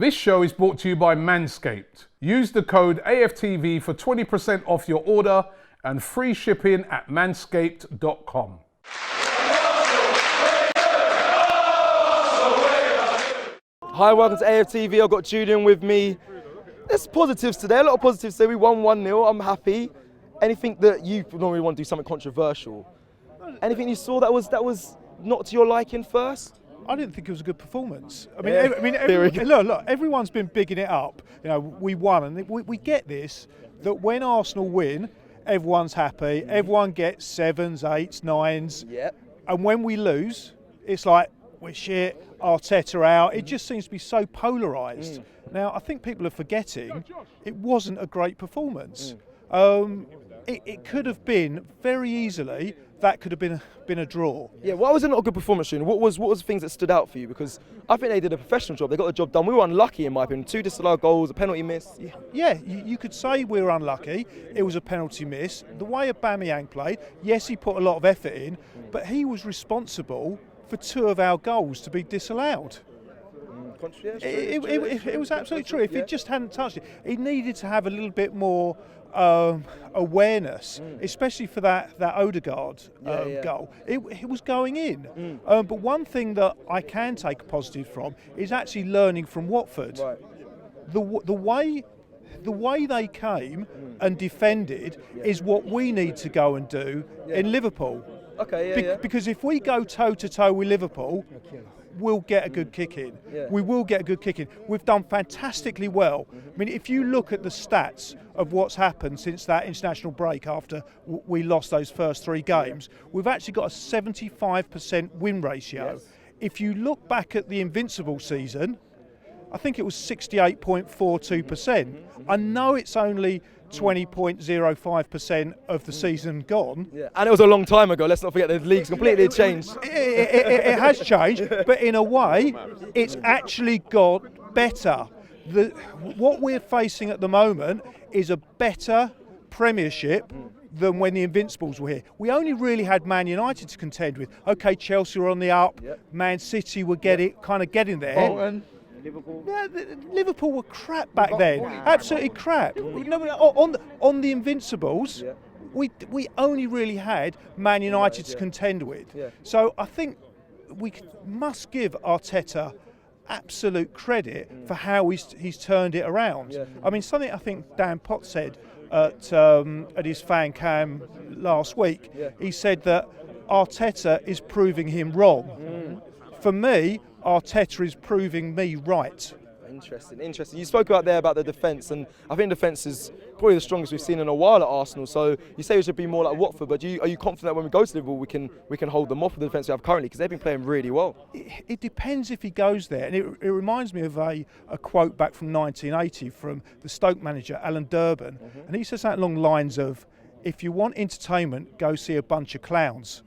This show is brought to you by Manscaped. Use the code AFTV for 20% off your order and free shipping at manscaped.com. Hi, welcome to AFTV. I've got Julian with me. There's positives today, a lot of positives today. We won 1-0, I'm happy. Anything that you normally want to do something controversial? Anything you saw that was not to your liking first? I didn't think it was a good performance. Look, everyone's been bigging it up. You know, we won, and we get this, that when Arsenal win, everyone's happy, everyone gets 7s, 8s, 9s. Yep. And when we lose, it's like, we're shit, Arteta out. It just seems to be so polarised. Now, I think people are forgetting it wasn't a great performance. It could have been very easily, that could have been a draw. Yeah, why was it not a good performance, Julian? What was the things that stood out for you? Because I think they did a professional job. They got the job done. We were unlucky, in my opinion. 2 disallowed goals, a penalty miss. Yeah, you could say we were unlucky. It was a penalty miss. The way Aubameyang played, yes, he put a lot of effort in, but he was responsible for 2 of our goals to be disallowed. It was absolutely true. If he just hadn't touched it, he needed to have a little bit more awareness, especially for that Odegaard goal. It was going in. But one thing that I can take a positive from is actually learning from Watford. Right. The way they came and defended is what we need to go and do in Liverpool. Okay, Because if we go toe-to-toe with Liverpool, we'll get a good kick in. Yeah. We will get a good kick in. We've done fantastically well. I mean, if you look at the stats of what's happened since that international break after we lost those first 3 games, we've actually got a 75% win ratio. Yes. If you look back at the Invincible season, I think it was 68.42%. I know it's only 20.05% of the season gone. Yeah, and it was a long time ago. Let's not forget the league's completely changed. It has changed, but in a way, it's actually got better. What we're facing at the moment is a better Premiership than when the Invincibles were here. We only really had Man United to contend with. Okay, Chelsea were on the up. Yep. Man City were getting there. Liverpool. Yeah, Liverpool were crap back then. Absolutely crap. On the Invincibles, we only really had Man United to contend with. Yeah. So I think we must give Arteta absolute credit for how he's turned it around. Yeah. I mean, something I think Dan Potts said at his fan cam last week. Yeah. He said that Arteta is proving him wrong. For me, Arteta is proving me right. Interesting. You spoke about the defence, and I think defence is probably the strongest we've seen in a while at Arsenal. So you say we should be more like Watford, but are you confident that when we go to Liverpool we can hold them off with the defence we have currently, because they've been playing really well? It depends if he goes there, and it reminds me of a quote back from 1980 from the Stoke manager Alan Durban, and he says something along the lines of, "If you want entertainment, go see a bunch of clowns."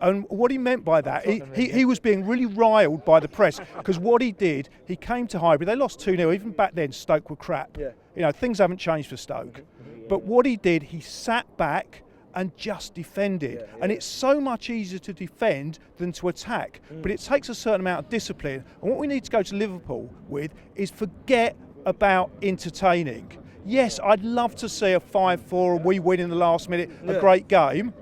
And what he meant by that, he was being really riled by the press, because what he did, he came to Highbury, they lost 2-0, even back then Stoke were crap. Yeah. You know, things haven't changed for Stoke. But what he did, he sat back and just defended. And it's so much easier to defend than to attack. But it takes a certain amount of discipline. And what we need to go to Liverpool with is forget about entertaining. Yes, I'd love to see a 5-4 and we win in the last minute, a great game.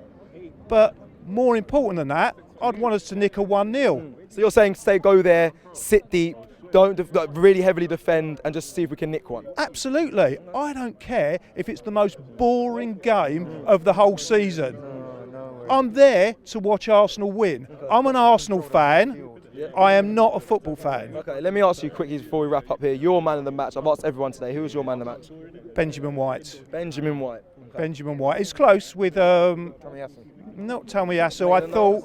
But more important than that, I'd want us to nick a 1-0. So you're saying go there, sit deep, don't really heavily defend, and just see if we can nick one? Absolutely. I don't care if it's the most boring game of the whole season. I'm there to watch Arsenal win. I'm an Arsenal fan. I am not a football fan. Okay, let me ask you quickly before we wrap up here. Your man of the match. I've asked everyone today. Who was your man of the match? Benjamin White. Benjamin White. Okay. Benjamin White. It's close with not Tomiyasu. I thought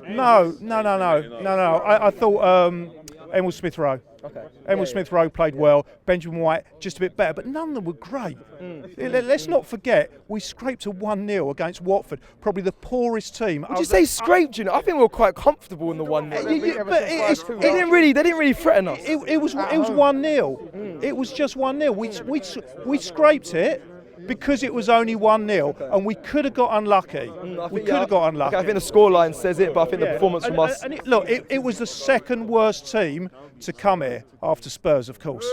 no. I thought Emil Smith-Rowe. Okay. Emil Smith-Rowe played well. Benjamin White just a bit better, but none of them were great. Let's not forget, we scraped a 1-0 against Watford, probably the poorest team. Would you say scraped? You know, I think we were quite comfortable in the 1-0. They didn't really threaten us. It was 1-0. It was just 1-0. We scraped it. because it was only 1-0 and we could have got unlucky. We could have got unlucky. Okay, I think the scoreline says it, but I think the performance from us. And it was the second worst team to come here after Spurs, of course.